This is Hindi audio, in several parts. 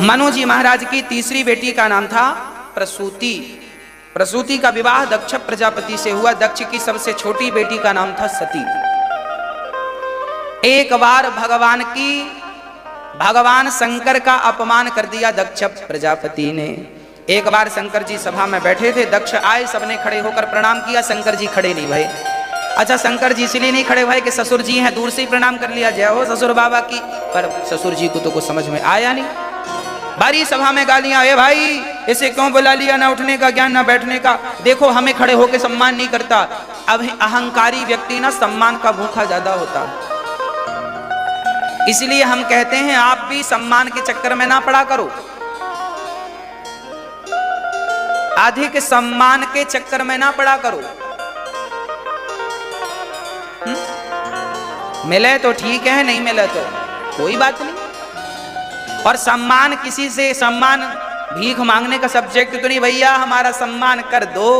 मनु जी महाराज की तीसरी बेटी का नाम था प्रसूति। प्रसूति का विवाह दक्ष प्रजापति से हुआ। दक्ष की सबसे छोटी बेटी का नाम था सती। एक बार भगवान शंकर का अपमान कर दिया दक्ष प्रजापति ने। एक बार शंकर जी सभा में बैठे थे, दक्ष आए, सबने खड़े होकर प्रणाम किया, शंकर जी खड़े नहीं भये। अच्छा, शंकर जी इसलिए नहीं खड़े भये कि ससुर जी हैं, दूर से ही प्रणाम कर लिया, जय हो ससुर बाबा की। पर ससुर जी को तो कुछ समझ में आया नहीं। बारी सभा में गालियां, ए भाई इसे क्यों बुला लिया, ना उठने का ज्ञान ना बैठने का, देखो हमें खड़े होकर सम्मान नहीं करता। अब अहंकारी व्यक्ति ना सम्मान का भूखा ज्यादा होता, इसलिए हम कहते हैं आप भी सम्मान के चक्कर में ना पड़ा करो, अधिक सम्मान के चक्कर में ना पड़ा करो। मिले तो ठीक है, नहीं मिले तो कोई बात नहीं। और सम्मान किसी से, सम्मान भीख मांगने का सब्जेक्ट तो नहीं, भैया हमारा सम्मान कर दो,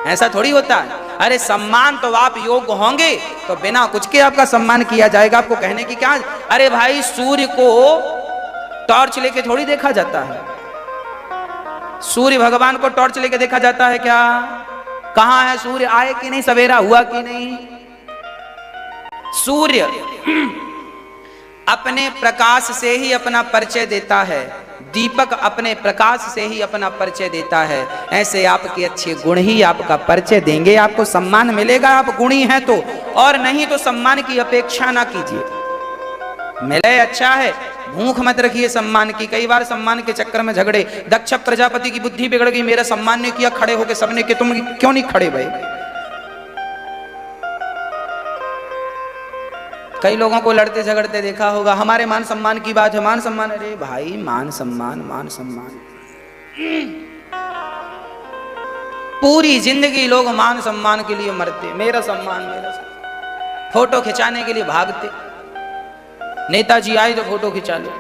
ऐसा थोड़ी होता है। अरे सम्मान तो आप योग्य होंगे तो बिना कुछ के आपका सम्मान किया जाएगा। आपको कहने की क्या, अरे भाई सूर्य को टॉर्च लेके थोड़ी देखा जाता है, सूर्य भगवान को टॉर्च लेके देखा जाता है क्या? कहां है सूर्य, आए कि नहीं, सवेरा हुआ कि नहीं? सूर्य अपने प्रकाश से ही अपना परिचय देता है, दीपक अपने प्रकाश से ही अपना परिचय देता है। ऐसे आपके अच्छे गुण ही आपका परिचय देंगे, आपको सम्मान मिलेगा, आप गुणी हैं तो, और नहीं तो सम्मान की अपेक्षा ना कीजिए। मिले अच्छा है, भूख मत रखिए सम्मान की। कई बार सम्मान के चक्कर में झगड़े, दक्ष प्रजापति की बुद्धि बिगड़ गई, मेरा सम्मान नहीं किया, खड़े होके सबने कि तुम क्यों नहीं खड़े भाई? कई लोगों को लड़ते झगड़ते देखा होगा, हमारे मान सम्मान की बात है, मान सम्मान। अरे भाई मान सम्मान, मान सम्मान, पूरी जिंदगी लोग मान सम्मान के लिए मरते, मेरा सम्मान, मेरा सम्मान। फोटो खिंचाने के लिए भागते, नेताजी आए तो फोटो खिंचा लो,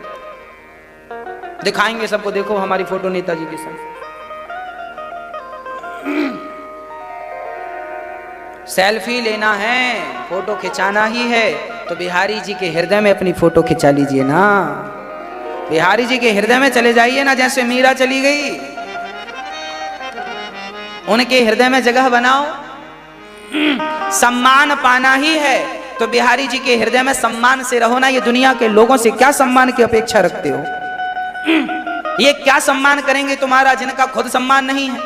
दिखाएंगे सबको, देखो हमारी फोटो नेताजी के साथ। सेल्फी लेना है, फोटो खिंचाना ही है तो बिहारी जी के हृदय में अपनी फोटो खिंचा लीजिए ना, बिहारी जी के हृदय में चले जाइए ना, जैसे मीरा चली गई, उनके हृदय में जगह बनाओ। सम्मान पाना ही है तो बिहारी जी के हृदय में सम्मान से रहो ना। ये दुनिया के लोगों से क्या सम्मान की अपेक्षा रखते हो? ये क्या सम्मान करेंगे तुम्हारा जिनका खुद सम्मान नहीं है?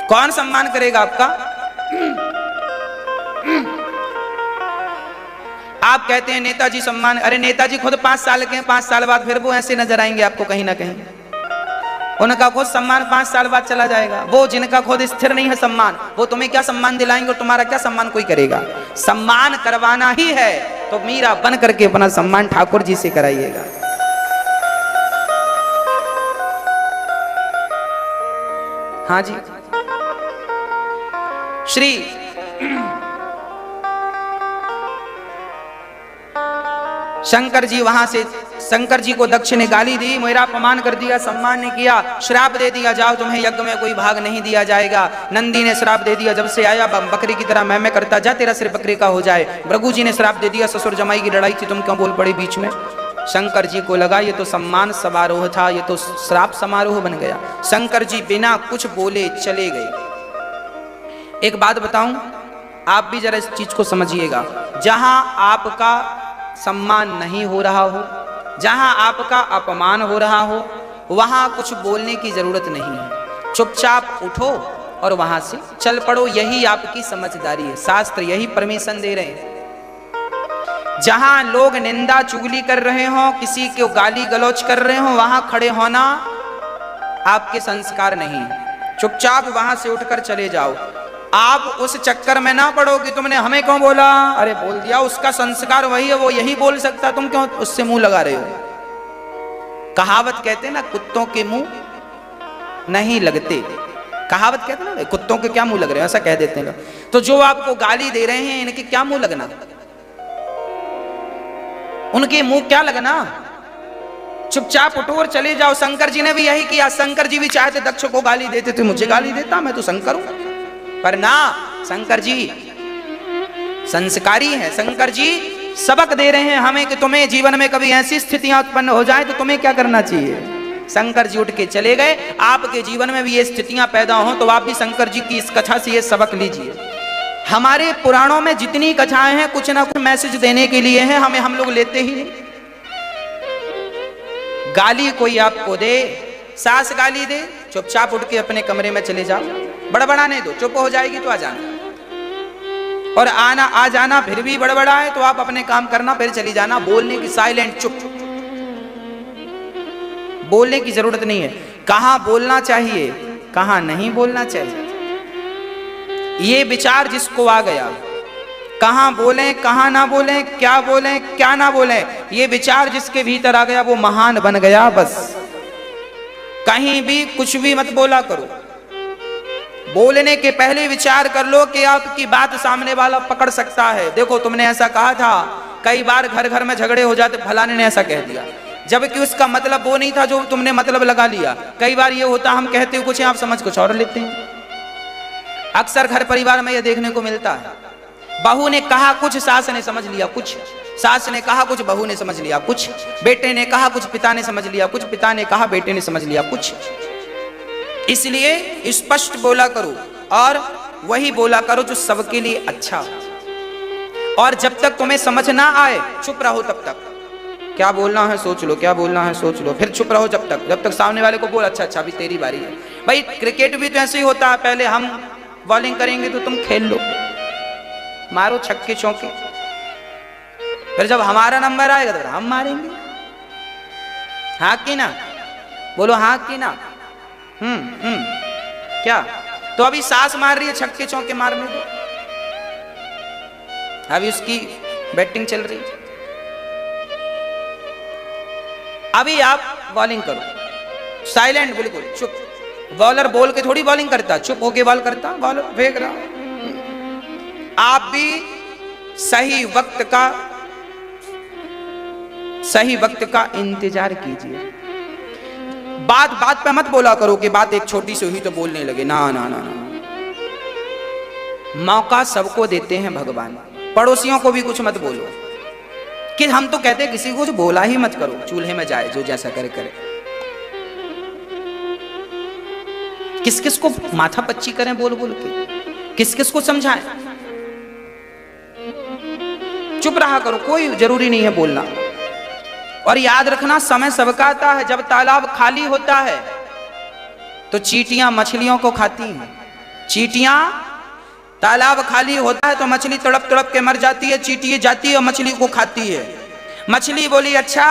कौन सम्मान करेगा आपका? आप कहते हैं नेताजी सम्मान, अरे नेताजी खुद 5 साल के हैं, 5 साल बाद फिर वो ऐसे नजर आएंगे आपको कहीं ना कहीं, उनका खुद सम्मान 5 साल बाद चला जाएगा। वो जिनका खुद स्थिर नहीं है सम्मान, वो तुम्हें क्या सम्मान दिलाएंगे और तुम्हारा क्या सम्मान कोई करेगा? सम्मान करवाना ही है तो मीरा बन करके अपना सम्मान ठाकुर जी से कराइएगा। हाँ जी, श्री शंकर जी वहां से, शंकर जी को दक्ष ने गाली दी, मेरा अपमान कर दिया, सम्मान नहीं किया, श्राप दे दिया, जाओ तुम्हें यज्ञ में कोई भाग नहीं दिया जाएगा। नंदी ने श्राप दे दिया, जब से आया बकरी की तरह मैं करता जा, तेरा सिर बकरी का हो जाए। भृगु जी ने श्राप दे दिया, ससुर जमाई की लड़ाई थी, तुम क्यों बोल पड़ी बीच में? शंकर जी को लगा ये तो सम्मान समारोह था, ये तो श्राप समारोह बन गया। शंकर जी बिना कुछ बोले चले गए। एक बात बताऊं, आप भी जरा इस चीज को समझिएगा, जहां आपका सम्मान नहीं हो रहा हो, जहां आपका अपमान हो रहा हो, वहां कुछ बोलने की जरूरत नहीं है। चुपचाप उठो और वहां से चल पड़ो, यही आपकी समझदारी है। शास्त्र यही परमिशन दे रहे हैं। जहां लोग निंदा चुगली कर रहे हो, किसी को गाली गलौज कर रहे हो, वहां खड़े होना आपके संस्कार नहीं है। चुपचाप वहां से उठकर चले जाओ। आप उस चक्कर में ना पड़ो कि तुमने हमें क्यों बोला, अरे बोल दिया, उसका संस्कार वही है, वो यही बोल सकता, तुम क्यों उससे मुंह लगा रहे हो? कहावत कहते हैं ना, कुत्तों के मुंह नहीं लगते। कहावत कहते हैं ना, कुत्तों के क्या मुंह लग रहे हैं, ऐसा कह देते हैं लोग। तो जो आपको गाली दे रहे हैं, इनके क्या मुंह लगना, उनके मुंह क्या लगना? चुपचाप उठो और चले जाओ। शंकर जी ने भी यही किया। शंकर जी भी चाहते दक्ष को गाली देते थे, मुझे गाली देता, मैं तो शंकर हूं, पर ना, शंकर जी संस्कारी हैं। शंकर जी सबक दे रहे हैं हमें कि तुम्हें जीवन में कभी ऐसी स्थितियां उत्पन्न हो जाए तो तुम्हें क्या करना चाहिए। शंकर जी उठ के चले गए। आपके जीवन में भी ये स्थितियां पैदा हो तो आप भी शंकर जी की इस कथा से ये सबक लीजिए। हमारे पुराणों में जितनी कथाएं हैं कुछ ना कुछ मैसेज देने के लिए हैं, हमें हम लोग लेते ही नहीं। गाली कोई आपको दे, सास गाली दे, चुपचाप उठ के अपने कमरे में चले जाओ, बड़बड़ाने दो, चुप हो जाएगी तो आ जाना, और आना आ जाना फिर भी बड़बड़ा है तो आप अपने काम करना, फिर चली जाना। बोलने की साइलेंट चुप, बोलने की जरूरत नहीं है। कहां बोलना चाहिए कहां नहीं बोलना चाहिए, ये विचार जिसको आ गया, कहां बोलें कहां ना बोलें, क्या ना बोलें, ये विचार जिसके भीतर आ गया वो महान बन गया। बस कहीं भी कुछ भी मत बोला करो, बोलने के पहले विचार कर लो कि आपकी बात सामने वाला पकड़ सकता है। देखो तुमने ऐसा कहा था, कई बार घर घर में झगड़े हो जाते, फलाने ने ऐसा कह दिया, जबकि उसका मतलब वो नहीं था जो तुमने मतलब लगा लिया। कई बार ये होता हम कहते हो कुछ है, आप समझ कुछ और लेते हैं। अक्सर घर परिवार में यह देखने को मिलता है, बहू ने कहा कुछ, सास ने समझ लिया कुछ, सास ने कहा कुछ, बहू ने समझ लिया कुछ, बेटे ने कहा कुछ, पिता ने समझ लिया कुछ, पिता ने कहा, बेटे ने समझ लिया कुछ। इसलिए स्पष्ट बोला करो और वही बोला करो जो सबके लिए अच्छा हो। और जब तक तुम्हें समझ ना आए चुप रहो, तब तक क्या बोलना है सोच लो, क्या बोलना है सोच लो, फिर चुप रहो जब तक सामने वाले को बोल अच्छा अच्छा अभी तेरी बारी है। भाई क्रिकेट भी तो ऐसे ही होता है, पहले हम बॉलिंग करेंगे तो तुम खेल लो, मारो छक्के चौके, फिर जब हमारा नंबर आएगा तो हम मारेंगे। हाँ कि ना, बोलो हाँ कि ना। क्या तो अभी सास मार रही है, छक्के चौके मारने दो, अभी उसकी बैटिंग चल रही है, अभी आप बॉलिंग करो, साइलेंट बिल्कुल चुप। बॉलर बोल के थोड़ी बॉलिंग करता, चुप होके बॉल करता, बॉलर फेंक रहा। आप भी सही वक्त का इंतजार कीजिए। बात पे मत बोला करो कि बात एक छोटी सी हुई तो बोलने लगे, ना ना ना ना। मौका सबको देते हैं भगवान, पड़ोसियों को भी कुछ मत बोलो कि हम तो कहते हैं किसी को कुछ बोला ही मत करो, चूल्हे में जाए जो जैसा करे करे। किस किस को माथा पच्ची करें बोल बोल के, किस किस को समझाएं। चुप रहा करो, कोई जरूरी नहीं है बोलना। और याद रखना समय सबका आता है। जब तालाब खाली होता है तो चींटियां मछलियों को खाती हैं। चींटियां, तालाब खाली होता है तो मछली तड़प तड़प के मर जाती है, चींटी जाती है और मछली को खाती है। मछली बोली अच्छा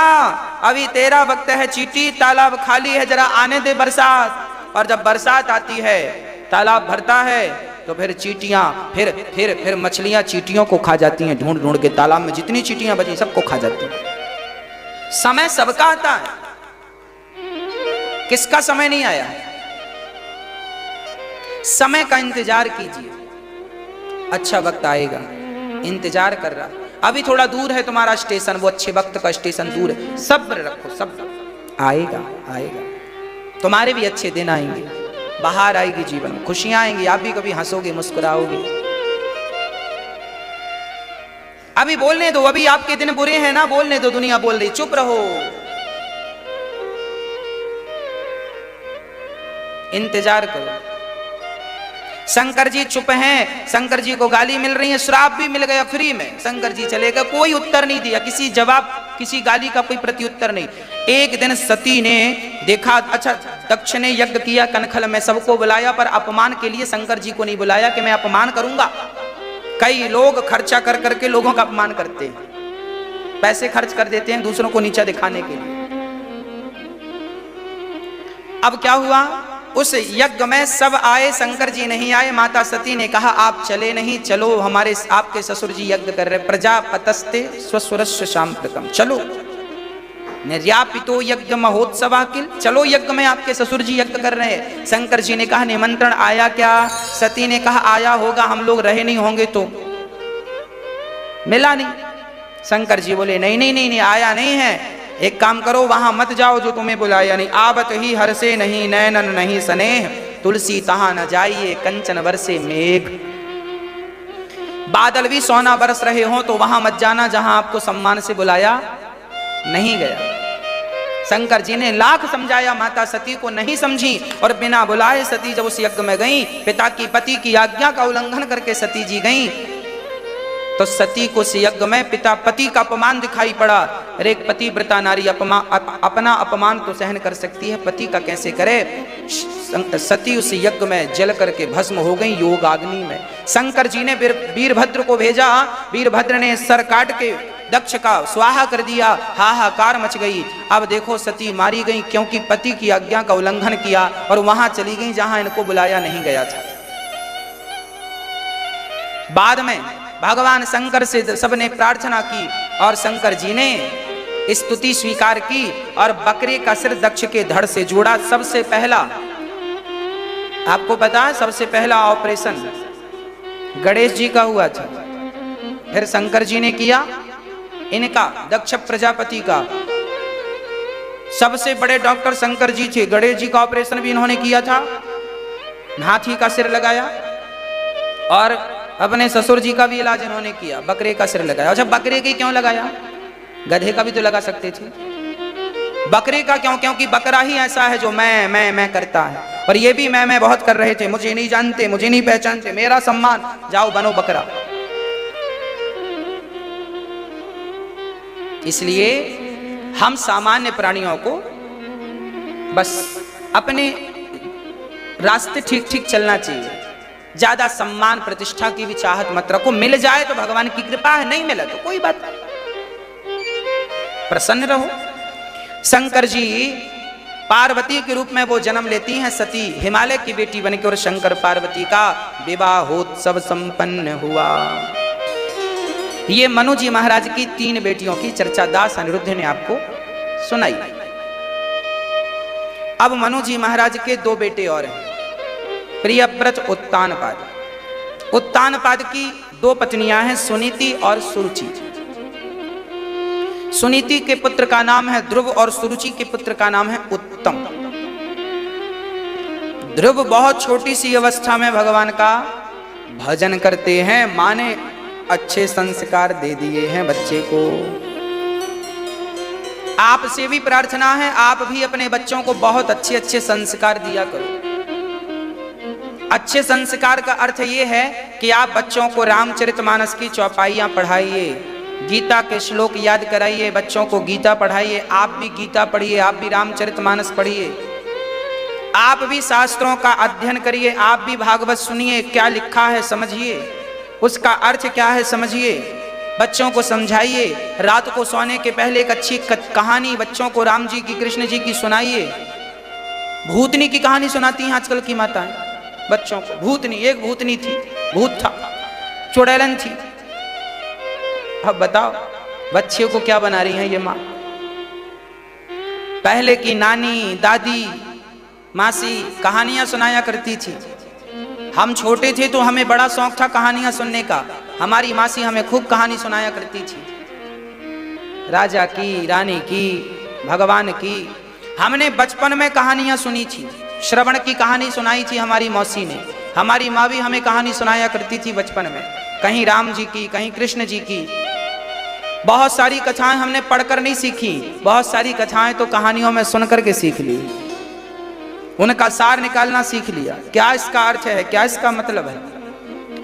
अभी तेरा वक्त है चींटी, तालाब खाली है, जरा आने दे बरसात। और जब बरसात आती है तालाब भरता है तो फिर चींटियां फिर मछलियां चींटियों को खा जाती हैं, ढूंढ ढूंढ के तालाब में जितनी चींटियां बची सबको खा जाती हैं। समय सबका आता है, किसका समय नहीं आया। समय का इंतजार कीजिए, अच्छा वक्त आएगा, इंतजार कर रहा। अभी थोड़ा दूर है तुम्हारा स्टेशन, वो अच्छे वक्त का स्टेशन दूर है, सब्र रखो, सब्र आएगा आएगा। तुम्हारे भी अच्छे दिन आएंगे, बाहर आएगी जीवन में, खुशियां आएंगी, आप भी कभी हंसोगे मुस्कुराओगे। अभी बोलने दो, अभी आपके दिन बुरे हैं ना, बोलने दो, दुनिया बोल रही, चुप रहो, इंतजार करो। शंकर जी चुप हैं, शंकर जी को गाली मिल रही है, श्राप भी मिल गया फ्री में, शंकर जी चले गए, कोई उत्तर नहीं दिया, किसी जवाब, किसी गाली का कोई प्रत्युत्तर नहीं। एक दिन सती ने देखा, अच्छा दक्ष ने यज्ञ किया कनखल में, सबको बुलाया, पर अपमान के लिए शंकर जी को नहीं बुलाया कि मैं अपमान करूंगा। कई लोग खर्चा कर करके लोगों का अपमान करते हैं, पैसे खर्च कर देते हैं दूसरों को नीचा दिखाने के लिए। अब क्या हुआ, उस यज्ञ में सब आए, शंकर जी नहीं आए। माता सती ने कहा आप चले नहीं, चलो हमारे आपके ससुर जी यज्ञ कर रहे, प्रजापतस्ते स्वसुरस्य सांप्रतम, चलो निर्यापितो यज्ञ महोत्सवा किल, चलो यज्ञ में आपके ससुर जी यज्ञ कर रहे हैं। शंकर जी ने कहा निमंत्रण आया क्या? सती ने कहा आया होगा, हम लोग रहे नहीं होंगे तो मिला नहीं। शंकर जी बोले नहीं नहीं नहीं नहीं, आया नहीं है, एक काम करो वहां मत जाओ जो तुम्हें बुलाया नहीं। आवत ही हर से नहीं नैनन नहीं स्नेह, तुलसी तहां न जाइए कंचन बरसे मेघ। बादल भी सोना बरस रहे हो तो वहां मत जाना जहां आपको सम्मान से बुलाया नहीं गया। शंकर जी ने लाख समझाया, माता सती को नहीं समझी और बिना बुलाए सती जब उस यज्ञ में गई, पिता की पति की आज्ञा का उल्लंघन करके सती जी गई, तो सती को उस यज्ञ में पिता पति का अपमान दिखाई पड़ा। अरे एक पतिव्रता नारी अपना अपमान तो सहन कर सकती है, पति का कैसे करे। सती उस यज्ञ में जल करके भस्म हो गई योगाग्नि में। शंकर जी ने वीरभद्र को भेजा, वीरभद्र ने सर काट के दक्ष का स्वाहा कर दिया, हाहाकार मच गई। अब देखो सती मारी गई क्योंकि पति की आज्ञा का उल्लंघन किया और वहां चली गई जहां इनको बुलाया नहीं गया था। बाद में भगवान शंकर से सबने प्रार्थना की और शंकर जी ने स्तुति स्वीकार की और बकरे का सिर दक्ष के धड़ से जोड़ा। सबसे पहला आपको पता है, सबसे पहला ऑपरेशन गणेश जी का हुआ था, फिर शंकर जी ने किया, इनका दक्ष प्रजापति का। सबसे बड़े डॉक्टर शंकर जी थे, गणेश जी का ऑपरेशन भी इन्होंने किया था, हाथी का सिर लगाया और अपने ससुर जी का भी इलाज इन्होंने किया, बकरे का सिर लगाया। अच्छा बकरे की क्यों लगाया, गधे का भी तो लगा सकते थे, बकरे का क्यों? क्योंकि बकरा ही ऐसा है जो मैं करता है, और ये भी मैं बहुत कर रहे थे, मुझे नहीं जानते, मुझे नहीं पहचानते, मेरा सम्मान, जाओ बनो बकरा। इसलिए हम सामान्य प्राणियों को बस अपने रास्ते ठीक ठीक चलना चाहिए, ज्यादा सम्मान प्रतिष्ठा की भी चाहत मत रखो। मिल जाए तो भगवान की कृपा है, नहीं मिला तो कोई बात नहीं, प्रसन्न रहो। शंकर जी पार्वती के रूप में वो जन्म लेती हैं, सती हिमालय की बेटी बनकर, और शंकर पार्वती का विवाहोत्सव संपन्न हुआ। ये मनु जी महाराज की 3 बेटियों की चर्चा दास अनिरुद्ध ने आपको सुनाई। अब मनु जी महाराज के 2 बेटे और हैं, प्रियव्रत उत्तानपाद। उत्तानपाद की 2 पत्नियां हैं, सुनीति और सुरुचि। सुनीति के पुत्र का नाम है ध्रुव और सुरुचि के पुत्र का नाम है उत्तम। ध्रुव बहुत छोटी सी अवस्था में भगवान का भजन करते हैं, माने अच्छे संस्कार दे दिए हैं बच्चे को। आपसे भी प्रार्थना है, आप भी अपने बच्चों को बहुत अच्छे अच्छे संस्कार दिया करो। अच्छे संस्कार का अर्थ ये है कि आप बच्चों को रामचरितमानस की चौपाइयां पढ़ाइए, गीता के श्लोक याद कराइए, बच्चों को गीता पढ़ाइए, आप भी गीता पढ़िए, आप भी रामचरितमानस पढ़िए, आप भी शास्त्रों का अध्ययन करिए, आप भी भागवत सुनिए, क्या लिखा है समझिए, उसका अर्थ क्या है समझिए, बच्चों को समझाइए। रात को सोने के पहले एक अच्छी कहानी बच्चों को राम जी की, कृष्ण जी की सुनाइए। भूतनी की कहानी सुनाती हैं आजकल की माताएं बच्चों को। भूतनी, एक भूतनी थी, भूत था, चुड़ैलन थी। अब बताओ बच्चे को क्या बना रही हैं ये माँ। पहले की नानी, दादी, मासी कहानियां सुनाया करती थी। हम छोटे थे तो हमें बड़ा शौक था कहानियां सुनने का। हमारी मासी हमें खूब कहानी सुनाया करती थी, राजा की, रानी की, भगवान की। हमने बचपन में कहानियां सुनी थी, श्रवण की कहानी सुनाई थी हमारी मौसी ने। हमारी माँ भी हमें कहानी सुनाया करती थी बचपन में, कहीं राम जी की, कहीं कृष्ण जी की। बहुत सारी कथाएं हमने पढ़कर नहीं सीखी, बहुत सारी कथाएं तो कहानियों में सुनकर के सीख ली, उनका सार निकालना सीख लिया, क्या इसका अर्थ है, क्या इसका मतलब है।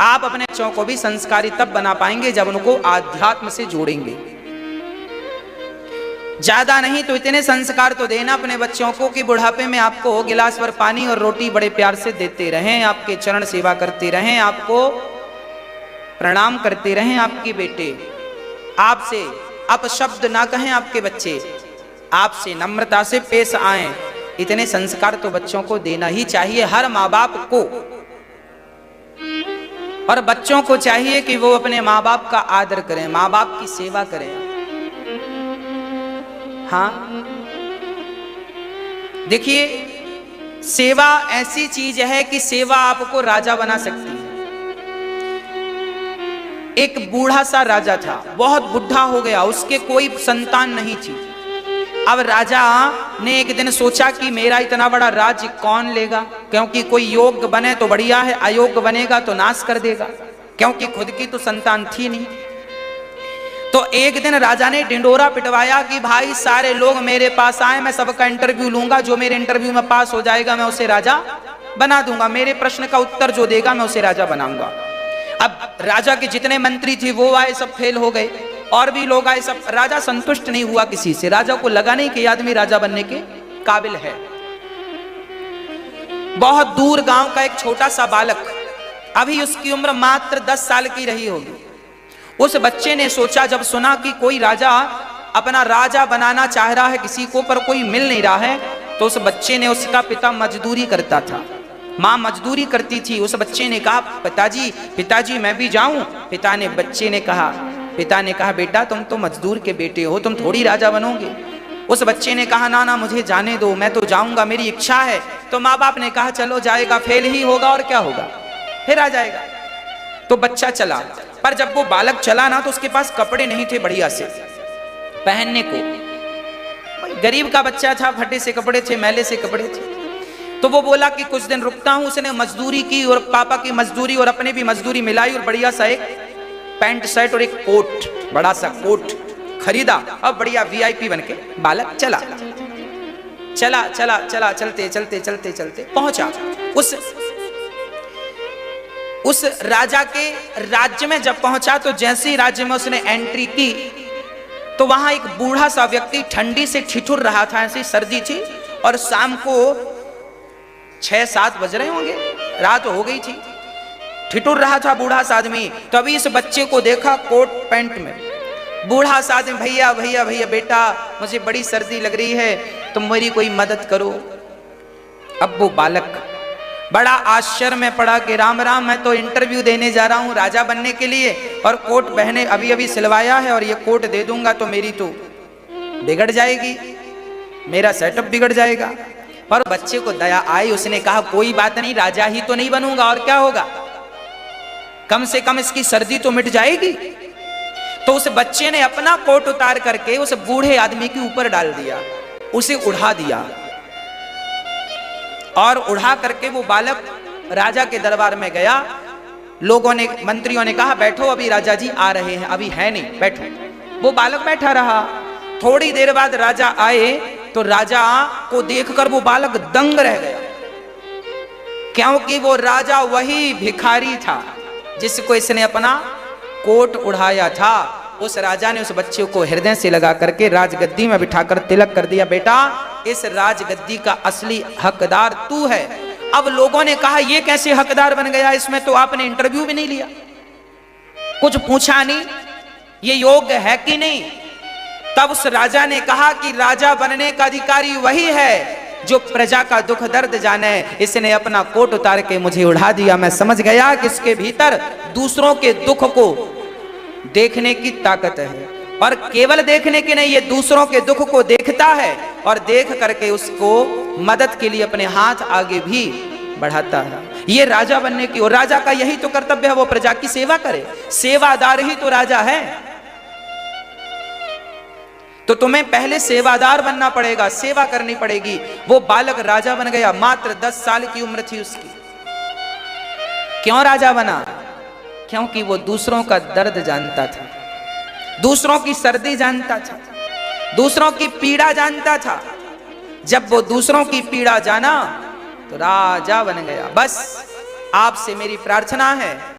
आप अपने बच्चों को भी संस्कारी तब बना पाएंगे जब उनको आध्यात्म से जोड़ेंगे। ज्यादा नहीं तो इतने संस्कार तो देना अपने बच्चों को कि बुढ़ापे में आपको गिलास भर पानी और रोटी बड़े प्यार से देते रहें, आपके चरण सेवा करते रहें, आपको प्रणाम करते रहें। आपके बेटे आपसे अपशब्द ना कहें, आपके बच्चे आपसे नम्रता से पेश आएं। इतने संस्कार तो बच्चों को देना ही चाहिए, हर माँ बाप को। और बच्चों को चाहिए कि वो अपने माँ बाप का आदर करें, माँ बाप की सेवा करें। हाँ देखिए, सेवा ऐसी चीज है कि सेवा आपको राजा बना सकती है। एक बूढ़ा सा राजा था, बहुत बुढ़ा हो गया, उसके कोई संतान नहीं थी। अब राजा ने एक दिन सोचा कि मेरा इतना बड़ा राज्य कौन लेगा, क्योंकि कोई योग्य बने तो बढ़िया है, अयोग्य बनेगा तो नाश कर देगा। क्योंकि खुद की तो संतान थी नहीं। तो एक दिन राजा ने डिंडोरा पिटवाया कि भाई सारे लोग मेरे पास आए, मैं सबका इंटरव्यू लूंगा, जो मेरे इंटरव्यू में पास हो जाएगा मैं उसे राजा बना दूंगा, मेरे प्रश्न का उत्तर जो देगा मैं उसे राजा बनाऊंगा। अब राजा के जितने मंत्री थे वो आए, सब फेल हो गए, और भी लोग आए, सब। राजा संतुष्ट नहीं हुआ किसी से, राजा को लगा नहीं कि आदमी राजा बनने के काबिल है। बहुत दूर गांव का एक छोटा सा बालक, अभी उसकी उम्र मात्र 10 साल की रही होगी, उस बच्चे ने सोचा, जब सुना कि कोई राजा अपना राजा बनाना चाह रहा है किसी को, पर कोई मिल नहीं रहा है, तो उस बच्चे ने, उसका पिता मजदूरी करता था, माँ मजदूरी करती थी, उस बच्चे ने कहा पिताजी मैं भी जाऊं। पिता ने कहा बेटा तुम तो मजदूर के बेटे हो, तुम थोड़ी राजा बनोगे। उस बच्चे ने कहा ना मुझे जाने दो, मैं तो जाऊंगा, मेरी इच्छा है। तो माँ बाप ने कहा चलो जाएगा, फेल ही होगा और क्या होगा, फिर आ जाएगा। तो बच्चा चला, पर जब वो बालक चला ना तो उसके पास कपड़े नहीं थे बढ़िया से पहनने को, गरीब का बच्चा था, फटे से कपड़े थे, मैले से कपड़े थे। तो वो बोला कि कुछ दिन रुकता हूं। उसने मजदूरी की और पापा की मजदूरी और अपनी भी मजदूरी मिलाई और बढ़िया सा एक पैंट शर्ट और एक कोट, बड़ा सा कोट खरीदा, अब बढ़िया वीआईपी बनके बालक चला चलते पहुंचा उस राजा के राज्य में। जब पहुंचा तो जैसे ही राज्य में उसने एंट्री की तो वहां एक बूढ़ा सा व्यक्ति ठंडी से ठिठुर रहा था, ऐसी सर्दी थी और शाम को 6-7 बज रहे होंगे, रात हो गई थी, ठिठुर रहा था बूढ़ा सा आदमी। तभी इस बच्चे को देखा कोट पैंट में, बूढ़ा सा आदमी, भैया बेटा मुझे बड़ी सर्दी लग रही है, तुम मेरी कोई मदद करो। अब वो बालक बड़ा आश्चर्य में पड़ा कि राम राम, मैं तो इंटरव्यू देने जा रहा हूं राजा बनने के लिए, और कोट पहने अभी सिलवाया है, और ये कोट दे दूंगा तो मेरी तो बिगड़ जाएगी, मेरा सेटअप बिगड़ जाएगा। पर बच्चे को दया आई, उसने कहा कोई बात नहीं, राजा ही तो नहीं बनूंगा और क्या होगा, कम से कम इसकी सर्दी तो मिट जाएगी। तो उस बच्चे ने अपना कोट उतार करके उस बूढ़े आदमी के ऊपर डाल दिया, उसे उड़ा दिया, और उड़ा करके वो बालक राजा के दरबार में गया। लोगों ने, मंत्रियों ने कहा बैठो, अभी राजा जी आ रहे हैं, अभी है नहीं, बैठो। वो बालक बैठा रहा। थोड़ी देर बाद राजा आए तो राजा को देखकर वो बालक दंग रह गया, क्योंकि वो राजा वही भिखारी था जिसको इसने अपना कोट उड़ाया था। उस राजा ने उस बच्चे को हृदय से लगा करके राजगद्दी में बिठाकर तिलक कर दिया, बेटा इस राजगद्दी का असली हकदार तू है। अब लोगों ने कहा ये कैसे हकदार बन गया, इसमें तो आपने इंटरव्यू भी नहीं लिया, कुछ पूछा नहीं, ये योग्य है कि नहीं। तब उस राजा ने कहा कि राजा बनने का अधिकारी वही है जो प्रजा का दुख दर्द जाने। इसने अपना कोट उतार के मुझे उड़ा दिया, मैं समझ गया कि इसके भीतर दूसरों के दुख को देखने की ताकत है, और केवल देखने की नहीं, ये दूसरों के दुख को देखता है और देख करके उसको मदद के लिए अपने हाथ आगे भी बढ़ाता है। ये राजा बनने की, और राजा का यही तो कर्तव्य है, वो प्रजा की सेवा करे, सेवादार ही तो राजा है। तो तुम्हें पहले सेवादार बनना पड़ेगा, सेवा करनी पड़ेगी। वो बालक राजा बन गया, मात्र 10 साल की उम्र थी उसकी। क्यों राजा बना? क्योंकि वो दूसरों का दर्द जानता था, दूसरों की सर्दी जानता था, दूसरों की पीड़ा जानता था। जब वो दूसरों की पीड़ा जाना तो राजा बन गया। बस आपसे मेरी प्रार्थना है